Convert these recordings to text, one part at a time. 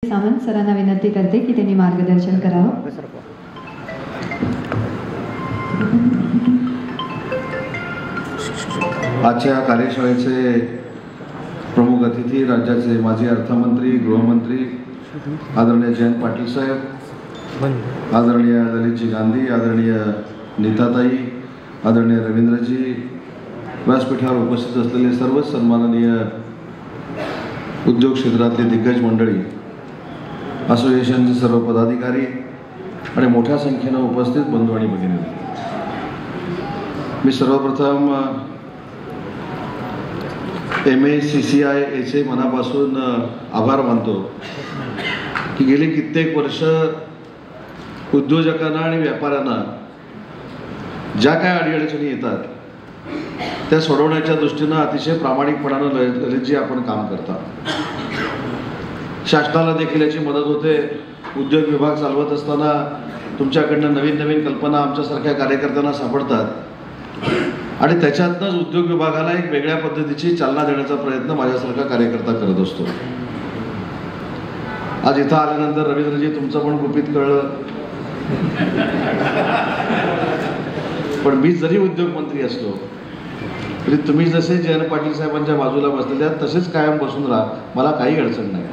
सावंत सरांना विनंती करते की त्यांनी मार्गदर्शन करावं। आजच्या कार्यशाळेचे प्रमुख अतिथी राज्याचे माजी अर्थमंत्री गृहमंत्री आदरणीय जयंत पाटील साहेब, आदरणीय ललितजी गांधी, आदरणीय नीताताई, आदरणीय रवींद्रजी, व्यासपीठावर उपस्थित असलेले सर्व सन्माननीय उद्योग क्षेत्रातले दिग्गज मंडळी, असोसिएशनचे सर्व पदाधिकारी आणि मोठ्या संख्येने उपस्थित बंधू आणि भगिनी, मी सर्वप्रथम MACCIAचे मनापासून आभार मानतो की गेली कित्येक वर्ष उद्योजकांना आणि व्यापाऱ्यांना ज्या काय अडीअडचणी येतात त्या सोडवण्याच्या दृष्टीनं अतिशय प्रामाणिकपणानं ललितजी आपण काम करता। शासनाला देखील याची मदत होते। उद्योग विभाग चालवत असताना तुमच्याकडनं नवीन नवीन कल्पना आमच्यासारख्या कार्यकर्त्यांना सापडतात आणि त्याच्यातनंच उद्योग विभागाला एक वेगळ्या पद्धतीची चालना देण्याचा प्रयत्न माझ्यासारखा कार्यकर्ता करत असतो। आज इथं आल्यानंतर रवींद्रजी तुमचं पण गुपित कळलं, पण मी जरी उद्योगमंत्री असलो तरी तुम्ही जसे जयंत पाटील साहेबांच्या बाजूला बसलेले आहात तसेच कायम बसून राहा, मला काही अडचण नाही।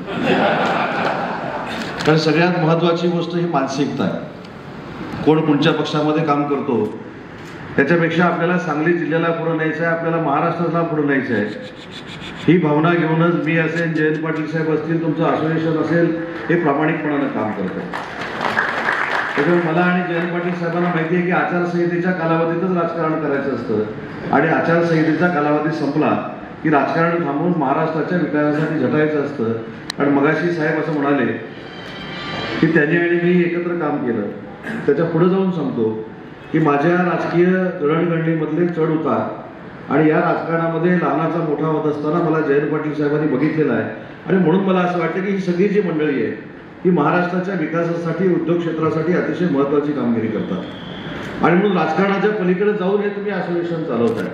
कारण सगळ्यात महत्त्वाची गोष्ट ही मानसिकता आहे। कोण कोणत्या पक्षामध्ये काम करतो त्याच्यापेक्षा आपल्याला सांगली जिल्ह्याला पुढे न्यायचं आहे, आपल्याला महाराष्ट्राला पुढे न्यायचं आहे, ही भावना घेऊनच मी असेल, जयंत पाटील साहेब असतील, तुमचं असोसिएशन असेल, हे प्रामाणिकपणानं काम करतं। त्याच्यामुळे मला आणि जयंत पाटील साहेबांना माहिती आहे की आचारसंहितेच्या कालावधीतच राजकारण करायचं असतं आणि आचारसंहितेचा कालावधी संपला की राजकारण थांबवून महाराष्ट्राच्या विकासासाठी झटायचं असतं। आणि मगाशी साहेब असं म्हणाले की त्यांनी आणि मी एकत्र काम केलं। त्याच्या पुढे जाऊन सांगतो की माझ्या राजकीय दळणघडणीमधले चढ उतार आणि या राजकारणामध्ये लहानाचा मोठा होत असताना मला जयंत पाटील साहेबांनी बघितलेला आहे आणि म्हणून मला असं वाटतं की ही सगळी जी मंडळी आहे ही महाराष्ट्राच्या विकासासाठी, उद्योग क्षेत्रासाठी अतिशय महत्त्वाची कामगिरी करतात। आणि म्हणून राजकारणाच्या पलीकडे जाऊन हे तुम्ही असोसिएशन चालवताय।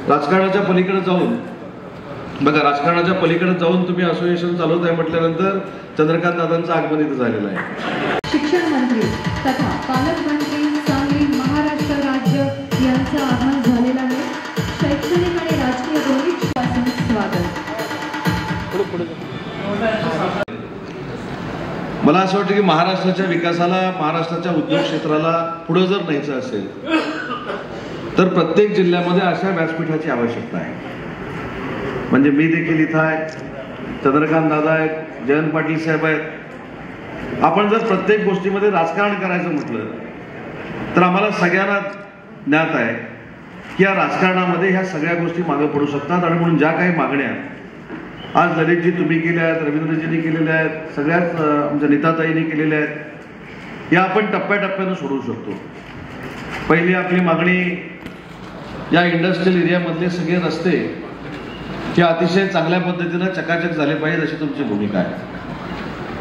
राजकारणाच्या पलीकडे जाऊन बघा, राजकारणाच्या पलीकडे जाऊन तुम्ही असोसिएशन चालवताय म्हटल्यानंतर चंद्रकांत दादांचं आगमन इथं झालेलं आहे। शिक्षण मंत्री तथा पालकमंत्री सांगली महाराष्ट्र राज्य यांचं आगमन झालेलं आहे। शैक्षणिक आणि राजकीय दोन्हीपासून स्वागत। मला असं वाटतं की महाराष्ट्राच्या विकासाला, महाराष्ट्राच्या उद्योग क्षेत्राला पुढे जर न्यायचं असेल तर प्रत्येक जिल्ह्यामध्ये अशा व्यासपीठाची आवश्यकता आहे। म्हणजे मी देखील इथं आहे, चंद्रकांत दादा आहेत, जयंत पाटील साहेब आहेत। आपण जर प्रत्येक गोष्टीमध्ये राजकारण करायचं म्हटलं तर आम्हाला सगळ्यांना ज्ञात आहे की या राजकारणामध्ये ह्या सगळ्या गोष्टी मागे पडू शकतात। आणि म्हणून ज्या काही मागण्या आज ललितजी तुम्ही केल्या आहेत, रवींद्रजींनी केलेल्या आहेत, सगळ्याच आमच्या नीताताईंनी केलेल्या आहेत, या आपण टप्प्याटप्प्यानं सोडवू शकतो। पहिली आपली मागणी, या इंडस्ट्रियल एरियामधले सगळे रस्ते हे अतिशय चांगल्या पद्धतीनं चकाचक झाले पाहिजेत अशी तुमची भूमिका आहे।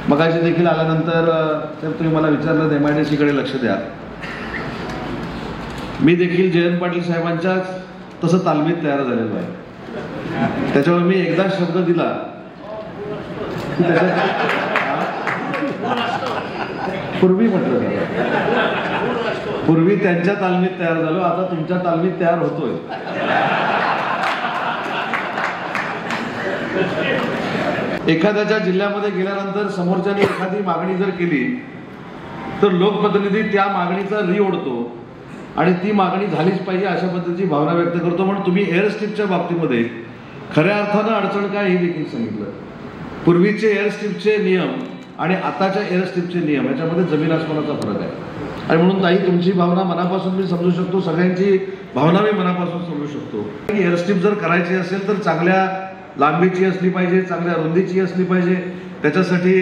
मगाशी देखील आल्यानंतर तुम्ही मला विचारलं MIDC कडे लक्ष द्या। मी देखील जयंत पाटील साहेबांच्याच तसं तालमीत तयार झालेलो आहे। त्याच्यावर मी एकदा शब्द दिला पूर्वी म्हटलं, पूर्वी त्यांच्या तालमीत तयार झालो, आता तुमच्या तालमीत तयार होतोय। एखाद्याच्या जिल्ह्यामध्ये गेल्यानंतर समोरच्याने एखादी मागणी जर केली तर लोकप्रतिनिधी त्या मागणीचा ओढतो आणि ती मागणी झालीच पाहिजे अशा पद्धतीची भावना व्यक्त करतो। म्हणून तुम्ही एअर स्ट्रिपच्या बाबतीमध्ये खऱ्या अर्थानं अडचण काय हे देखील सांगितलं। पूर्वीचे एअर स्ट्रिपचे नियम आणि आताच्या एअर स्ट्रिपचे नियम याच्यामध्ये जमीन आसमानाचा फरक आहे। आणि म्हणून ताई तुमची भावना मनापासून मी समजू शकतो, सगळ्यांची भावना मी मनापासून समजू शकतो की एअर स्ट्रिप जर करायची असेल तर चांगल्या लांबीची असली पाहिजे, चांगल्या रुंदीची असली पाहिजे, त्याच्यासाठी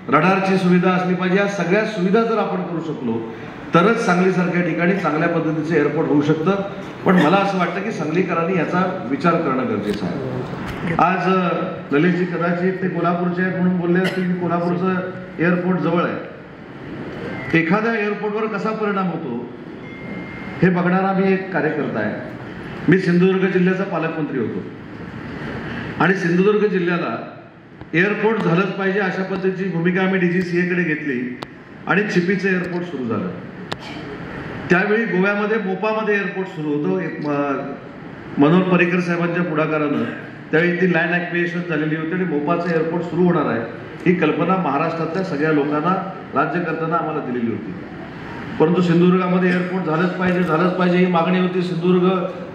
रडारची सुविधा असली पाहिजे। या सगळ्या सुविधा जर आपण करू शकलो तरच सांगलीसारख्या ठिकाणी चांगल्या पद्धतीचं एअरपोर्ट होऊ शकतं। पण मला असं वाटतं की सांगलीकरांनी याचा विचार करणं गरजेचं आहे। आज ललितजी कदाचित ते कोल्हापूरचे आहेत म्हणून बोलले असतील की कोल्हापूरचं एअरपोर्ट जवळ आहे। एखाद्या एअरपोर्टवर कसा परिणाम होतो हे बघणारा मी एक कार्यकर्ता आहे। मी सिंधुदुर्ग जिल्ह्याचा पालकमंत्री होतो आणि सिंधुदुर्ग जिल्ह्याला एअरपोर्ट झालंच पाहिजे अशा पद्धतीची भूमिका आम्ही DGCA कडे घेतली आणि चिपीचं एअरपोर्ट सुरू झालं. त्यावेळी गोव्यामध्ये मोपामध्ये एअरपोर्ट सुरू होतं. मनोहर पर्रिकर साहेबांच्या पुढाकारानं त्यावेळी ती लँड ॲक्विजिशन झालेली होती आणि मोपाचं एअरपोर्ट सुरू होणार आहे ही कल्पना महाराष्ट्रातल्या सगळ्या लोकांना राज्यकर्त्यांना आम्हाला दिलेली होती. परंतु सिंधुदुर्गामध्ये एअरपोर्ट झालंच पाहिजे ही मागणी होती. सिंधुदुर्ग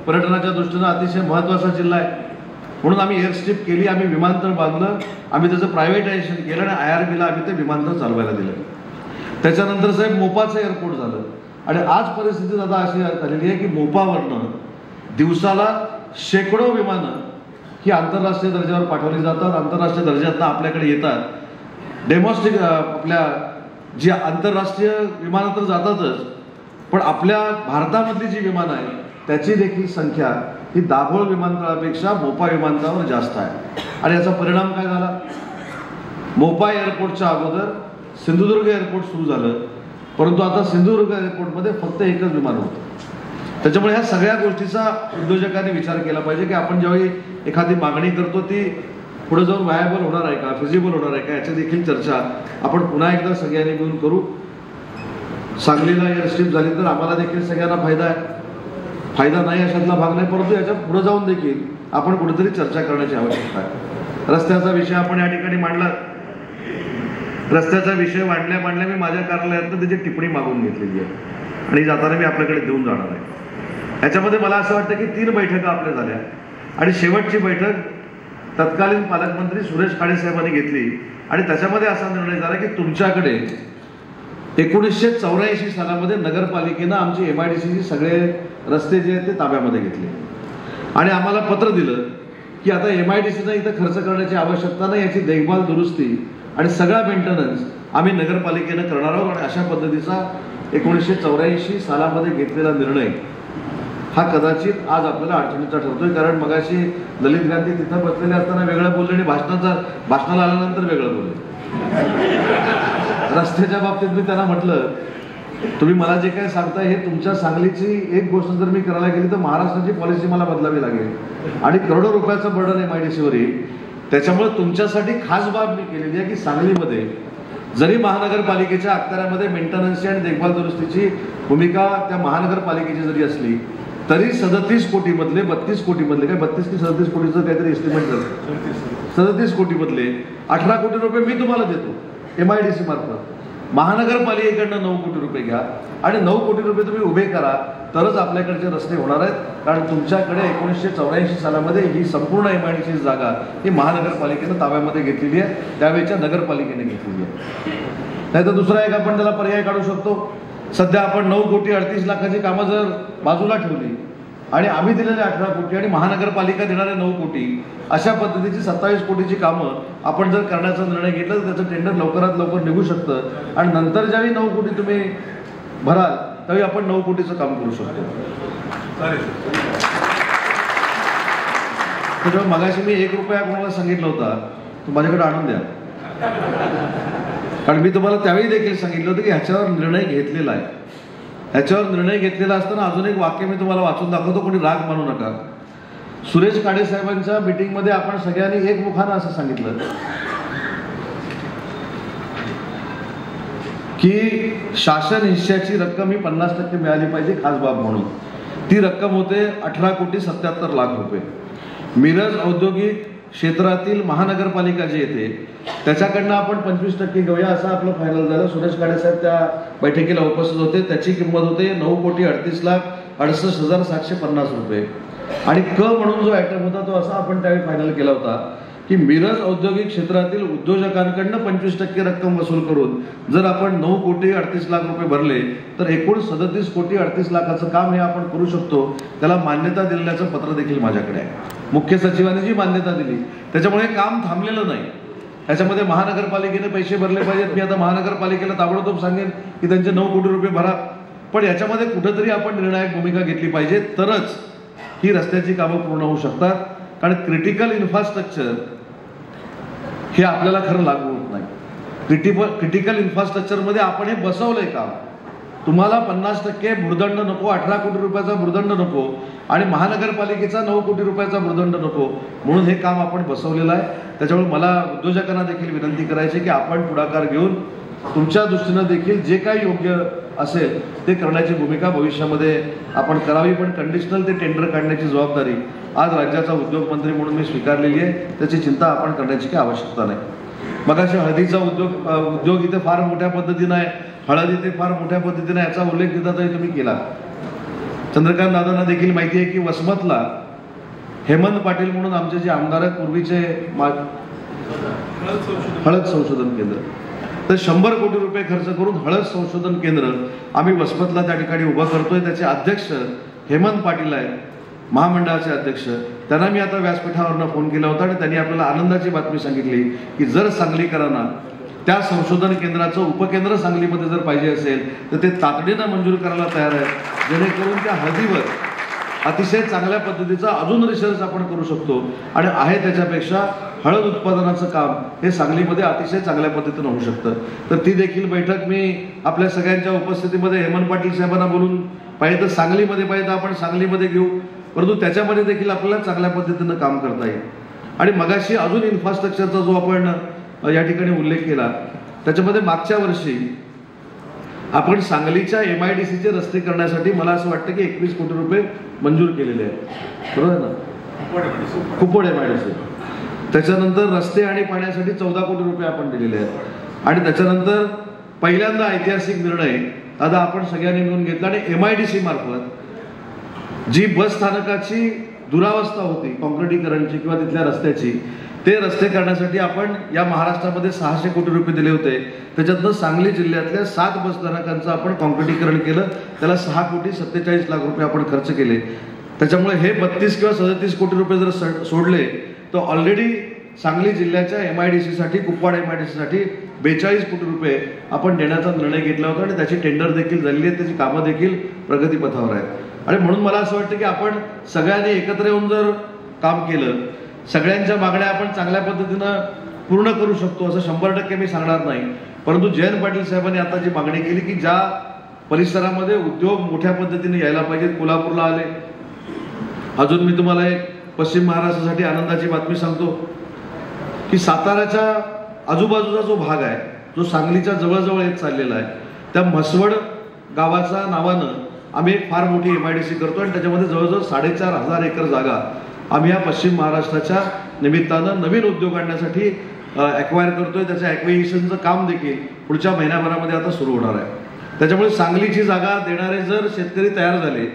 पर्यटनाच्या दृष्टीनं अतिशय महत्त्वाचा जिल्हा आहे म्हणून आम्ही एअरस्ट्रीप केली, आम्ही विमानतळ बांधलं, आम्ही त्याचं प्रायव्हेटायझेशन केलं आणि IRBला आम्ही ते विमानतळ चालवायला दिलं. त्याच्यानंतर साहेब मोपाचं एअरपोर्ट झालं आणि आज परिस्थिती आता अशी झालेली आहे की मोपावरनं दिवसाला शेकडो विमानं ही आंतरराष्ट्रीय दर्जावर पाठवली जातात. आंतरराष्ट्रीय दर्जातनं आपल्याकडे येतात. डेमॉन्स्ट्रेट आपल्या जी आंतरराष्ट्रीय विमानं तर जातातच, पण आपल्या भारतामधली जी विमानं आहे त्याची देखील संख्या ही दाभोळ विमानतळापेक्षा मोपा विमानतळावर जास्त आहे. आणि याचा परिणाम काय झाला? मोपा एअरपोर्टच्या अगोदर सिंधुदुर्ग एअरपोर्ट सुरू झालं, परंतु आता सिंधुदुर्ग एअरपोर्टमध्ये फक्त एकच विमान होतं. त्याच्यामुळे ह्या सगळ्या गोष्टीचा उद्योजकांनी विचार केला पाहिजे की आपण ज्यावेळी एखादी मागणी करतो ती पुढे जाऊन व्हायबल होणार आहे का, फिजिबल होणार आहे का, याची देखील चर्चा आपण पुन्हा एकदा सगळ्यांनी मिळून करू. सांगलीला एअरस्ट्रीप झाली तर आम्हाला देखील सगळ्यांना फायदा आहे, फायदा नाही अशातला भाग नाही, परंतु याच्या पुढे जाऊन देखील आपण कुठेतरी चर्चा करण्याची आवश्यकता आहे. रस्त्याचा विषय आपण या ठिकाणी मांडला. रस्त्याचा विषय मांडल्या मी माझ्या कार्यालयातनं त्याची टिप्पणी मागून घेतलेली आहे आणि जाताना मी आपल्याकडे देऊन जाणार आहे. याच्यामध्ये मला असं वाटतं की 3 बैठका आपल्या झाल्या आणि शेवटची बैठक तत्कालीन पालकमंत्री सुरेश खाडे साहेबांनी घेतली आणि त्याच्यामध्ये असा निर्णय झाला की तुमच्याकडे 1984 सालामध्ये नगरपालिकेनं आमची MIDCचे सगळे रस्ते जे आहेत ते ताब्यामध्ये घेतले आणि आम्हाला पत्र दिलं की आता MIDCनं इथं खर्च करण्याची आवश्यकता नाही, याची देखभाल दुरुस्ती आणि सगळा मेंटेनन्स आम्ही नगरपालिकेनं करणार आहोत. आणि अशा पद्धतीचा 1984 सालामध्ये घेतलेला निर्णय हा कदाचित आज आपल्याला अडचणीचा ठरतोय. कारण मगाशी ललित गांधी तिथं बसलेले असताना वेगळं बोलले आणि भाषणाला आल्यानंतर वेगळं बोलले. रस्त्याच्या बाबतीत मी त्यांना म्हटलं तुम्ही मला जे काय सांगताय हे तुमच्या सांगलीची एक गोष्ट जर मी करायला गेली तर महाराष्ट्राची पॉलिसी मला बदलावी लागेल आणि करोडो रुपयाचं बर्डन MIDCवर येईल. त्याच्यामुळे तुमच्यासाठी खास बाब मी केलेली आहे की सांगलीमध्ये जरी महानगरपालिकेच्या अखत्यारामध्ये मेंटेनन्सची आणि देखभाल दुरुस्तीची भूमिका त्या महानगरपालिकेची जरी असली तरी 37 कोटीमधले 32 कोटीमधले काय 32 की 37 कोटीचं काहीतरी एस्टिमेट झालं, 37 कोटीमधले 18 कोटी रुपये मी तुम्हाला देतो MIDC मार्फत. महानगरपालिकेकडनं 9 कोटी रुपये घ्या आणि 9 कोटी रुपये तुम्ही उभे करा तरच आपल्याकडचे रस्ते होणार आहेत. कारण तुमच्याकडे 1984 सालामध्ये ही संपूर्ण MIDCची जागा ही महानगरपालिकेनं ताब्यामध्ये घेतलेली आहे, त्यावेळेच्या नगरपालिकेने घेतलेली आहे. नाही तर दुसरा एक आपण त्याला पर्याय काढू शकतो. सध्या आपण 9 कोटी 38 लाखाची कामं जर बाजूला ठेवली आणि आम्ही दिलेले 18 कोटी आणि महानगरपालिका देणारे 9 कोटी अशा पद्धतीची 27 कोटीची कामं आपण जर करण्याचा निर्णय घेतला तर त्याचं टेंडर लवकरात लवकर निघू शकतं आणि नंतर ज्यावेळी 9 कोटी तुम्ही भराल त्यावेळी आपण 9 कोटीचं काम करू शकतो. त्याच्यामुळे मगाशी मी 1 रुपया कोणाला सांगितलं होता तो माझ्याकडे आणून द्या. कारण मी तुम्हाला त्यावेळी देखील सांगितलं होतं की ह्याच्यावर निर्णय घेतलेला आहे. ह्याच्यावर निर्णय घेतलेला असताना अजून एक वाक्य मी तुम्हाला वाचून दाखवतो, कोणी राग मानू नका. सुरेश खाडे साहेबांच्या मीटिंगमध्ये आपण सगळ्यांनी एकमुखानं असं सांगितलं की शासन हिश्श्याची रक्कम ही 50% मिळाली पाहिजे खास बाब म्हणून. ती रक्कम होते 18 कोटी 77 लाख रुपये. मिरज औद्योगिक क्षेत्रातील महानगरपालिका जी येते त्याच्याकडनं आपण 25% घेऊया असं आपलं फायनल झालं. सुरेश खाडे साहेब त्या बैठकीला उपस्थित होते. त्याची किंमत होते 9 कोटी 38 लाख 68,750 रुपये. आणि क म्हणून जो आयटम होता तो असा आपण त्यावेळी फायनल केला होता की मिरज औद्योगिक क्षेत्रातील उद्योजकांकडनं 25% रक्कम वसूल करून जर आपण 9 कोटी 38 लाख रुपये भरले तर एकूण 37 कोटी 38 लाखाचं काम हे आपण करू शकतो. त्याला मान्यता दिल्याचं पत्र देखील माझ्याकडे आहे. मुख्य सचिवांनी जी मान्यता दिली त्याच्यामुळे काम थांबलेलं नाही. त्याच्यामध्ये महानगरपालिकेने पैसे भरले पाहिजेत. मी आता महानगरपालिकेला ताबडतोब सांगेन की त्यांचे 9 कोटी रुपये भरा, पण याच्यामध्ये कुठेतरी आपण निर्णायक भूमिका घेतली पाहिजे तरच ही रस्त्याची कामं पूर्ण होऊ शकतात. कारण क्रिटिकल इन्फ्रास्ट्रक्चर हे आपल्याला खरं लागू होत नाही. क्रिटिकल इन्फ्रास्ट्रक्चरमध्ये आपण हे बसवलंय काम. तुम्हाला 50% भूर्दंड नको, 18 कोटी रुपयाचा भूर्दंड नको आणि महानगरपालिकेचा 9 कोटी रुपयाचा भूर्दंड नको, म्हणून हे काम आपण बसवलेलं आहे. त्याच्यामुळे मला उद्योजकांना देखील विनंती करायची की आपण पुढाकार घेऊन तुमच्या दृष्टीनं देखील जे काही योग्य असेल ते करण्याची भूमिका भविष्यामध्ये आपण करावी. पण कंडिशनल ते टेंडर काढण्याची जबाबदारी आज राज्याचा उद्योगमंत्री म्हणून मी स्वीकारलेली आहे. त्याची चिंता आपण करण्याची काही आवश्यकता नाही. मगाशी हळदीचा उद्योग इथे फार मोठ्या पद्धतीनं आहे, हळद इथे फार मोठ्या पद्धतीने याचा उल्लेख देतातही तुम्ही केला. चंद्रकांत दादांना देखील माहिती आहे की वसमतला हेमंत पाटील म्हणून आमचे जे आमदार आहेत पूर्वीचे हळद संशोधन केंद्र, तर 100 कोटी रुपये खर्च करून हळद संशोधन केंद्र आम्ही वसमतला त्या ठिकाणी उभं करतोय. त्याचे अध्यक्ष हेमंत पाटील आहेत, महामंडळाचे अध्यक्ष. त्यांना मी आता व्यासपीठावरनं फोन केला होता आणि त्यांनी आपल्याला आनंदाची बातमी सांगितली की जर सांगलीकरांना त्या संशोधन केंद्राचं उपकेंद्र सांगलीमध्ये जर पाहिजे असेल तर ते तातडीनं मंजूर करायला तयार आहे, जेणेकरून त्या हळदीवर अतिशय चांगल्या पद्धतीचा अजून रिसर्च आपण करू शकतो आणि आहे त्याच्यापेक्षा हळद उत्पादनाचं काम हे सांगलीमध्ये अतिशय चांगल्या पद्धतीनं होऊ शकतं. तर ती देखील बैठक मी आपल्या सगळ्यांच्या उपस्थितीमध्ये हेमंत पाटील साहेबांना बोलून पाहिजे तर सांगलीमध्ये पाहिजे तर आपण सांगलीमध्ये घेऊ, परंतु त्याच्यामध्ये देखील आपल्याला चांगल्या पद्धतीनं काम करता येईल. आणि मगाशी अजून इन्फ्रास्ट्रक्चरचा जो आपण या ठिकाणी उल्लेख केला त्याच्यामध्ये मागच्या वर्षी आपण सांगलीच्या MIDCचे रस्ते करण्यासाठी मला असं वाटतं की 21 कोटी रुपये मंजूर केलेले आहेत, बरोबर आहे ना? कुपवाड MIDC. त्याच्यानंतर रस्ते आणि पाण्यासाठी 14 कोटी रुपये आपण दिलेले आहेत. आणि त्याच्यानंतर पहिल्यांदा ऐतिहासिक निर्णय आता आपण सगळ्यांनी मिळून घेतला आणि MIDC मार्फत जी बस स्थानकाची दुरावस्था होती काँक्रिटीकरणची किंवा तिथल्या रस्त्याची, ते रस्ते करण्यासाठी आपण या महाराष्ट्रामध्ये 600 कोटी रुपये दिले होते. त्याच्यातनं सांगली जिल्ह्यातल्या 7 बस स्थानकांचं आपण काँक्रिटीकरण केलं, त्याला 6 कोटी 47 लाख रुपये आपण खर्च केले. त्याच्यामुळे हे 32 किंवा 37 कोटी रुपये जर सोडले तर ऑलरेडी सांगली जिल्ह्याच्या MIDC साठी, कुपवाड MIDC साठी 42 कोटी रुपये आपण देण्याचा निर्णय घेतला होता आणि त्याची टेंडर देखील झालेली आहेत, त्याची कामं देखील प्रगतीपथावर आहेत. आणि म्हणून मला असं वाटतं की आपण सगळ्यांनी एकत्र येऊन जर काम केलं, सगळ्यांच्या मागण्या आपण चांगल्या पद्धतीनं पूर्ण करू शकतो असं 100% मी सांगणार नाही. परंतु जयंत पाटील साहेबांनी आता जी मागणी केली की ज्या परिसरामध्ये उद्योग मोठ्या पद्धतीने यायला पाहिजेत, कोल्हापूरला आले. अजून मी तुम्हाला एक पश्चिम महाराष्ट्रासाठी आनंदाची बातमी सांगतो की साताऱ्याच्या आजूबाजूचा जो भाग आहे जो सांगलीच्या जवळजवळ येत चाललेला आहे, त्या म्हसवड गावाच्या नावानं आम्ही एक फार मोठी MIDC करतो आणि त्याच्यामध्ये जवळजवळ 4,500 एकर जागा आम्ही या पश्चिम महाराष्ट्राच्या निमित्तानं नवीन उद्योग आणण्यासाठी ॲक्वायर करतोय. त्याचं ॲक्विजिशनचं काम देखील पुढच्या महिन्याभरामध्ये आता सुरू होणार आहे. त्याच्यामुळे सांगलीची जागा देणारे जर शेतकरी तयार झाले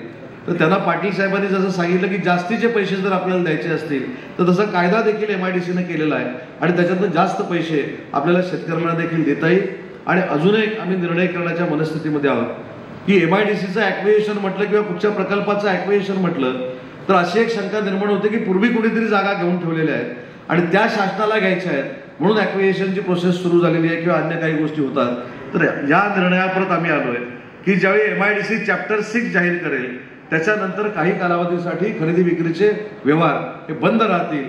तर त्यांना पाटील साहेबांनी जसं सांगितलं की जास्तीचे पैसे जर आपल्याला द्यायचे असतील तर तसा कायदा देखील MIDCनं केलेला आहे आणि त्याच्यातनं जास्त पैसे आपल्याला शेतकऱ्यांना देखील देता येईल. आणि अजून एक आम्ही निर्णय करण्याच्या मनस्थितीमध्ये आहोत की MIDCचं ॲक्विजिशन म्हटलं किंवा कुठच्या प्रकल्पाचं ॲक्विजिशन म्हटलं तर अशी एक शंका निर्माण होते की पूर्वी कुणीतरी जागा घेऊन ठेवलेल्या आहेत आणि त्या शासनाला घ्यायच्या आहेत म्हणून ॲक्विजिशनची प्रोसेस सुरू झालेली आहे किंवा अन्य काही गोष्टी होतात. तर या निर्णयाप्रत आम्ही आलोय की ज्यावेळी MIDC चॅप्टर 6 जाहीर करेल त्याच्यानंतर काही कालावधीसाठी खरेदी विक्रीचे व्यवहार हे बंद राहतील.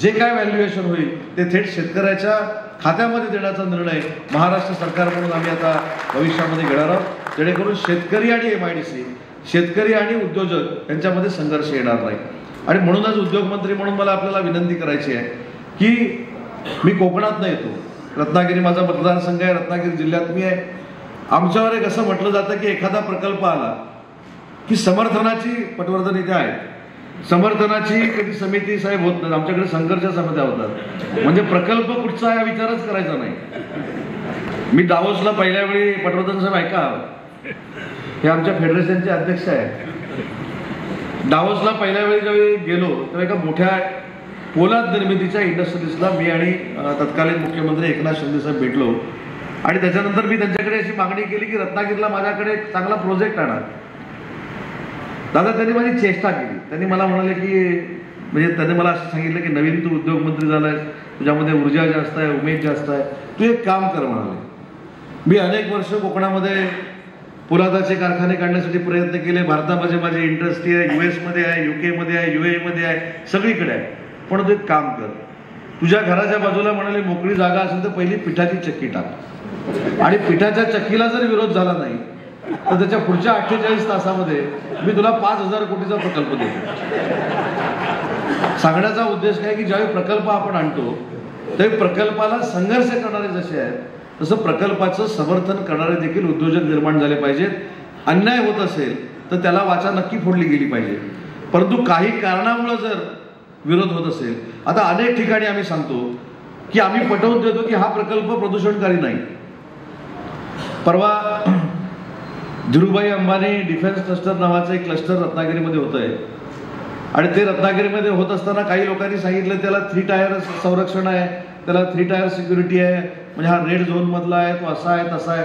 जे काय व्हॅल्युएशन होईल ते थेट शेतकऱ्याच्या खात्यामध्ये देण्याचा निर्णय महाराष्ट्र सरकार म्हणून आम्ही आता भविष्यामध्ये घेणार आहोत, जेणेकरून शेतकरी आणि MIDC, शेतकरी आणि उद्योजक यांच्यामध्ये संघर्ष येणार नाही. आणि म्हणूनच उद्योगमंत्री म्हणून मला आपल्याला विनंती करायची आहे की मी कोकणातनं येतो, रत्नागिरी माझा मतदारसंघ आहे, रत्नागिरी जिल्ह्यात मी आहे. आमच्यावर एक असं म्हटलं जातं की एखादा प्रकल्प आला की समर्थनाची पटवर्धन इथे आहे, समर्थनाची कधी समिती साहेब होत नाही, आमच्याकडे संघर्ष समित्या होतात. म्हणजे प्रकल्प कुठचा या विचारच करायचा नाही. मी दावोसला पहिल्या वेळी पटवर्धन साहेब ऐका, हे आमच्या फेडरेशनचे अध्यक्ष आहेत. दावोसला पहिल्या वेळी ज्यावेळी गेलो तेव्हा एका मोठ्या पोलाद निर्मितीच्या इंडस्ट्रीजला मी आणि तत्कालीन मुख्यमंत्री एकनाथ शिंदे साहेब भेटलो आणि त्याच्यानंतर मी त्यांच्याकडे अशी मागणी केली की रत्नागिरीला माझ्याकडे एक चांगला प्रोजेक्ट आणा. दादा त्यांनी माझी चेष्टा केली. त्यांनी मला म्हणाले की म्हणजे त्यांनी मला असं सांगितलं की नवीन तू उद्योगमंत्री झालाय, तुझ्यामध्ये ऊर्जा जास्त आहे, उमेद जास्त आहे, तू एक काम कर म्हणाले. मी अनेक वर्ष कोकणामध्ये पोलादाचे कारखाने काढण्यासाठी प्रयत्न केले. भारतामध्ये माझी इंडस्ट्री आहे, US मध्ये आहे, UK मध्ये आहे, UAE मध्ये आहे, सगळीकडे आहे. पण तू एक काम कर, तुझ्या घराच्या बाजूला म्हणाले मोकळी जागा असेल तर पहिली पिठाची चक्की टाक आणि पिठाच्या चक्कीला जर विरोध झाला नाही तर त्याच्या पुढच्या 48 तासामध्ये मी तुला 5,000 कोटीचा प्रकल्प देतो. सांगण्याचा उद्देश काय की ज्यावेळी प्रकल्प आपण आणतो त्यावेळी प्रकल्पाला संघर्ष करणारे जसे आहेत तसं प्रकल्पाचं समर्थन करणारे देखील उद्योजक निर्माण झाले पाहिजेत. अन्याय होत असेल तर त्याला वाचा नक्की फोडली गेली पाहिजे. परंतु काही कारणामुळे जर विरोध होत असेल, आता अनेक ठिकाणी आम्ही सांगतो की आम्ही पटवून देतो की हा प्रकल्प प्रदूषणकारी नाही. परवा धीरूभाई अंबानी डिफेन्स क्लस्टर नावाचं एक क्लस्टर रत्नागिरीमध्ये होत आहे आणि ते रत्नागिरीमध्ये होत असताना काही लोकांनी सांगितलं त्याला 3 टायर संरक्षण आहे, त्याला 3 टायर सिक्युरिटी आहे, म्हणजे हा रेड झोन मधला आहे, तो असा आहे तसा आहे.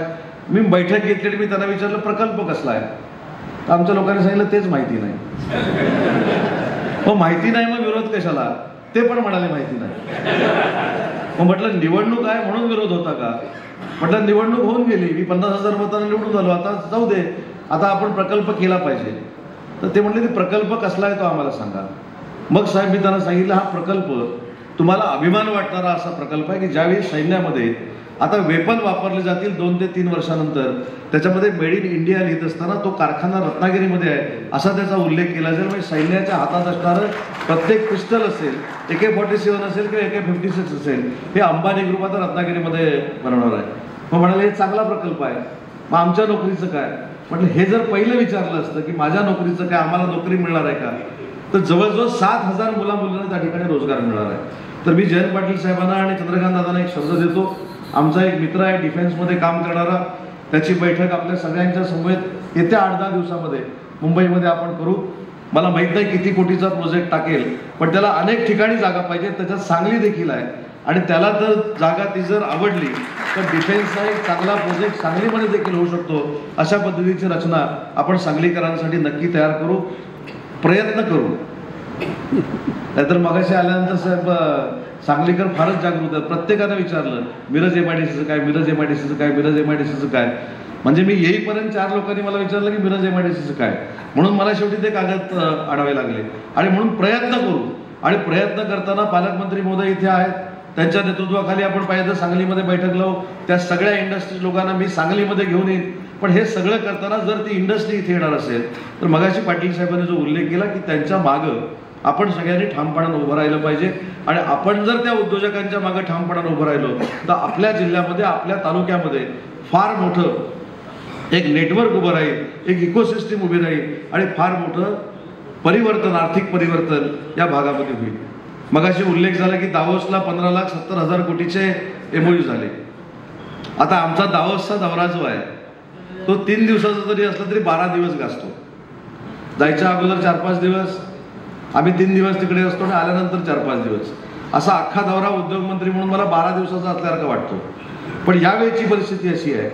मी बैठक घेतलेली, मी त्यांना विचारलं प्रकल्प कसला आहे, तर आमच्या लोकांनी सांगितलं तेच माहिती नाही. मग माहिती नाही मग विरोध कशाला, ते पण म्हणाले माहिती नाही. मग म्हटलं निवडणूक आहे म्हणून विरोध होता का, म्हटलं निवडणूक होऊन गेली, मी 50,000 मतांना निवडून आलो, आता जाऊ दे, आता आपण प्रकल्प केला पाहिजे. तर ते म्हटले की प्रकल्प कसला आहे तो आम्हाला सांगा. मग साहेब मी त्यांना सांगितलं हा प्रकल्प तुम्हाला अभिमान वाटणारा असा प्रकल्प आहे की ज्यावेळी सैन्यामध्ये आता वेपन वापरले जातील 2 ते 3 वर्षानंतर त्याच्यामध्ये मेड इन इंडिया लिहित असताना तो कारखाना रत्नागिरीमध्ये आहे असा त्याचा उल्लेख केला जाईल. म्हणजे सैन्याच्या हातात असणारं प्रत्येक पिस्टल असेल, AK-47 असेल किंवा AK-56 असेल, हे अंबानी ग्रुप आता रत्नागिरीमध्ये बनवणार आहे. मग म्हणाले हे चांगला प्रकल्प आहे, मग आमच्या नोकरीचं काय. म्हटलं हे जर पहिलं विचारलं असतं की माझ्या नोकरीचं काय, आम्हाला नोकरी मिळणार आहे का, तर जवळजवळ 7,000 मुलांना त्या ठिकाणी रोजगार मिळणार आहे. तर मी जयंत पाटील साहेबांना आणि चंद्रकांत दादांना एक शब्द देतो. आमचा एक मित्र आहे डिफेन्समध्ये काम करणारा, त्याची बैठक आपल्या सगळ्यांच्या समवेत येत्या 8-10 दिवसामध्ये मुंबईमध्ये आपण करू. मला माहीत नाही किती कोटीचा प्रोजेक्ट टाकेल, पण त्याला अनेक ठिकाणी जागा पाहिजे, त्याच्यात सांगली देखील आहे आणि त्याला तर जागा ती जर आवडली तर डिफेन्सचा एक चांगला प्रोजेक्ट सांगलीमध्ये देखील होऊ शकतो. अशा पद्धतीची रचना आपण सांगलीकरांसाठी नक्की तयार करू, प्रयत्न करू. नाहीतर मगाशी आल्यानंतर साहेब सांगलीकर फारच जागृत आहेत. प्रत्येकानं विचारलं मिरज MIDCचं काय, मिरज MIDCचं काय, मिरज MIDCचं काय. म्हणजे मी येईपर्यंत 4 लोकांनी मला विचारलं की मिरज MIDCचं काय, म्हणून मला शेवटी ते कागद आणावे लागले. आणि म्हणून प्रयत्न करू, आणि प्रयत्न करताना पालकमंत्री महोदय इथे आहेत, त्यांच्या नेतृत्वाखाली आपण पाहिजे तर सांगलीमध्ये बैठक लावू. त्या सगळ्या इंडस्ट्रीज लोकांना मी सांगलीमध्ये घेऊन येईन. पण हे सगळं करताना जर ती इंडस्ट्री इथे येणार असेल तर मगाशी पाटील साहेबांनी जो उल्लेख केला की त्यांच्या मागं आपण सगळ्यांनी ठामपणानं उभं राहिलं पाहिजे. आणि आपण जर त्या उद्योजकांच्या मागे ठामपणानं उभं राहिलो तर आपल्या जिल्ह्यामध्ये, आपल्या तालुक्यामध्ये फार मोठं एक नेटवर्क उभं राहील, एक इकोसिस्टीम उभी राहील आणि फार मोठं परिवर्तन, आर्थिक परिवर्तन या भागामध्ये होईल. मगाशी उल्लेख झाला की दावोसला 15,70,000 कोटीचे MOU झाले. आता आमचा दावोसचा दौरा जो आहे तो 3 दिवसाचा जरी असला तरी 12 दिवस गाजतो. जायच्या अगोदर 4-5 दिवस, आम्ही 3 दिवस तिकडे असतो आणि आल्यानंतर 4-5 दिवस, असा अख्खा दौरा उद्योगमंत्री म्हणून मला 12 दिवसाचा असल्यासारखा वाटतो. पण यावेळची परिस्थिती अशी आहे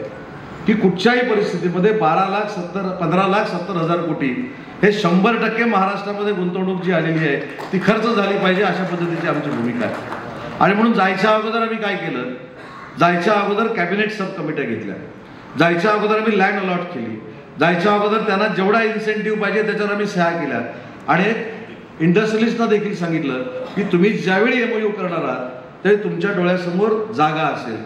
की कुठच्याही परिस्थितीमध्ये 15,70,000 कोटी हे 100% महाराष्ट्रामध्ये गुंतवणूक जी आलेली आहे ती खर्च झाली पाहिजे, अशा पद्धतीची आमची भूमिका आहे. आणि म्हणून जायच्या अगोदर आम्ही काय केलं, जायच्या अगोदर कॅबिनेट सब कमिट्या घेतल्या, जायच्या अगोदर आम्ही लँड अलॉट केली, जायच्या अगोदर त्यांना जेवढा इन्सेंटिव्ह पाहिजे त्याच्यावर आम्ही सह्या केल्या. आणि इंडस्ट्रियलिस्टना देखील सांगितलं की तुम्ही ज्यावेळी MOU करणार आहात त्यावेळी तुमच्या डोळ्यासमोर जागा असेल,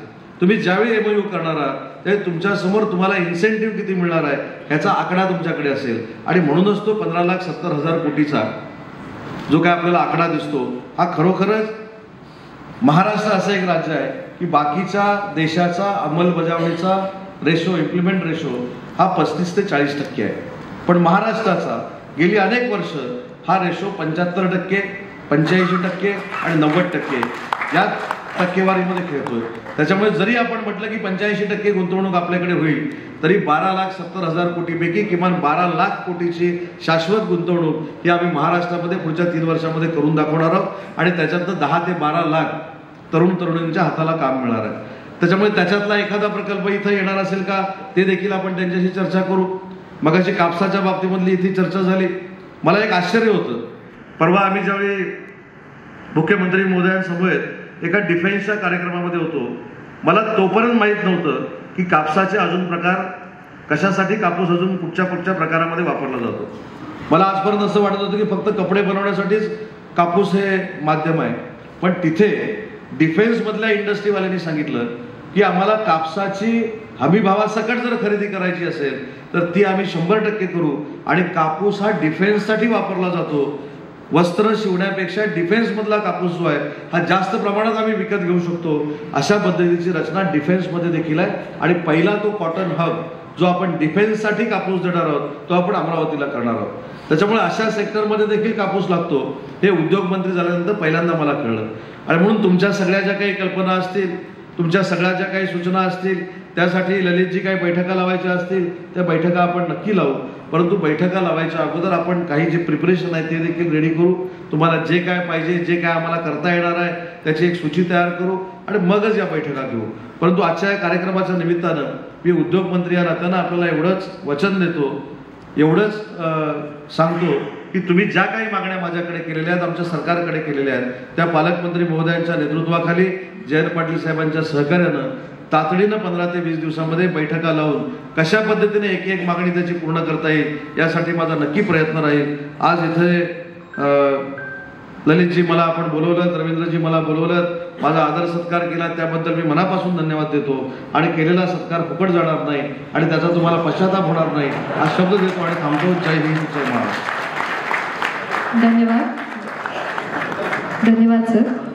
तुम्ही ज्यावेळी MOU करणार आहात त्यावेळी तुमच्यासमोर तुम्हाला इन्सेंटिव्ह किती मिळणार आहे ह्याचा आकडा तुमच्याकडे असेल. आणि म्हणूनच तो 15,70,000 कोटीचा जो काय आपल्याला आकडा दिसतो हा खरोखरच महाराष्ट्र असं एक राज्य आहे की बाकीच्या देशाचा अंमलबजावणीचा रेशो, इम्प्लिमेंट रेशो हा 35 ते 40% आहे. पण महाराष्ट्राचा गेली अनेक वर्ष हा रेशो 75%, 85% आणि 90% या टक्केवारीमध्ये खेळतोय. त्याच्यामुळे जरी आपण म्हटलं की 85% गुंतवणूक आपल्याकडे होईल तरी 12,70,000 कोटीपैकी किमान 12 लाख कोटीची शाश्वत गुंतवणूक ही आम्ही महाराष्ट्रामध्ये पुढच्या 3 वर्षामध्ये करून दाखवणार आहोत. आणि त्याच्यातनं 10 ते 12 लाख तरुण तरुणींच्या हाताला काम मिळणार आहे. त्याच्यामुळे त्याच्यातला एखादा प्रकल्प इथं येणार असेल का ते देखील आपण त्यांच्याशी चर्चा करू. मगाशी कापसाच्या बाबतीमधली इथे चर्चा झाली. मला एक आश्चर्य होतं, परवा आम्ही ज्यावेळी मुख्यमंत्री महोदयांसमवेत एका डिफेन्सच्या कार्यक्रमामध्ये होतो, मला तोपर्यंत माहीत नव्हतं की कापसाचे अजून प्रकार, कशासाठी कापूस अजून कुठच्या प्रकारामध्ये वापरला जातो. मला आजपर्यंत असं वाटत होतं की फक्त कपडे बनवण्यासाठीच कापूस हे माध्यम आहे. पण तिथे डिफेन्समधल्या इंडस्ट्रीवाल्यांनी सांगितलं की आम्हाला कापसाची हमीभावासकट जर खरेदी करायची असेल तर ती आम्ही 100% करू. आणि कापूस हा डिफेन्ससाठी वापरला जातो. वस्त्र शिवण्यापेक्षा डिफेन्समधला कापूस जो आहे हा जास्त प्रमाणात आम्ही विकत घेऊ शकतो. अशा पद्धतीची रचना डिफेन्समध्ये देखील आहे. आणि पहिला तो कॉटन हब जो आपण डिफेन्ससाठी कापूस देणार आहोत तो आपण अमरावतीला करणार आहोत. त्याच्यामुळे अशा सेक्टरमध्ये देखील कापूस लागतो हे उद्योग मंत्री झाल्यानंतर पहिल्यांदा मला कळलं. आणि म्हणून तुमच्या सगळ्या ज्या काही कल्पना असतील, तुमच्या सगळ्या ज्या काही सूचना असतील, त्यासाठी ललितजी काही बैठका लावायच्या असतील त्या बैठका आपण नक्की लावू. परंतु बैठका लावायच्या अगोदर आपण काही जे प्रिपरेशन आहे ते देखील रेडी करू. तुम्हाला जे काय पाहिजे, जे काय आम्हाला करता येणार आहे त्याची एक सूची तयार करू आणि मगच या बैठका घेऊ. परंतु आजच्या या कार्यक्रमाच्या निमित्तानं मी उद्योगमंत्री या नात्यानं आपल्याला एवढंच वचन देतो, एवढंच सांगतो की तुम्ही ज्या काही मागण्या माझ्याकडे केलेल्या आहेत, आमच्या सरकारकडे केलेल्या आहेत, त्या पालकमंत्री महोदयांच्या नेतृत्वाखाली जयंत पाटील साहेबांच्या सहकार्यानं तातडीनं 15 ते 20 दिवसामध्ये बैठका लावून कशा पद्धतीने एक एक मागणी त्याची पूर्ण करता येईल यासाठी माझा नक्की प्रयत्न राहील. आज इथे ललितजी मला आपण बोलवलं, रवींद्रजी मला बोलवलं, माझा आदर सत्कार केला त्याबद्दल मी मनापासून धन्यवाद देतो. आणि केलेला सत्कार फुकट जाणार नाही आणि त्याचा तुम्हाला पश्चाताप होणार नाही हा शब्द देतो आणि थांबतो. जय हिंद, जय महाराष्ट्र. धन्यवाद. धन्यवाद सर.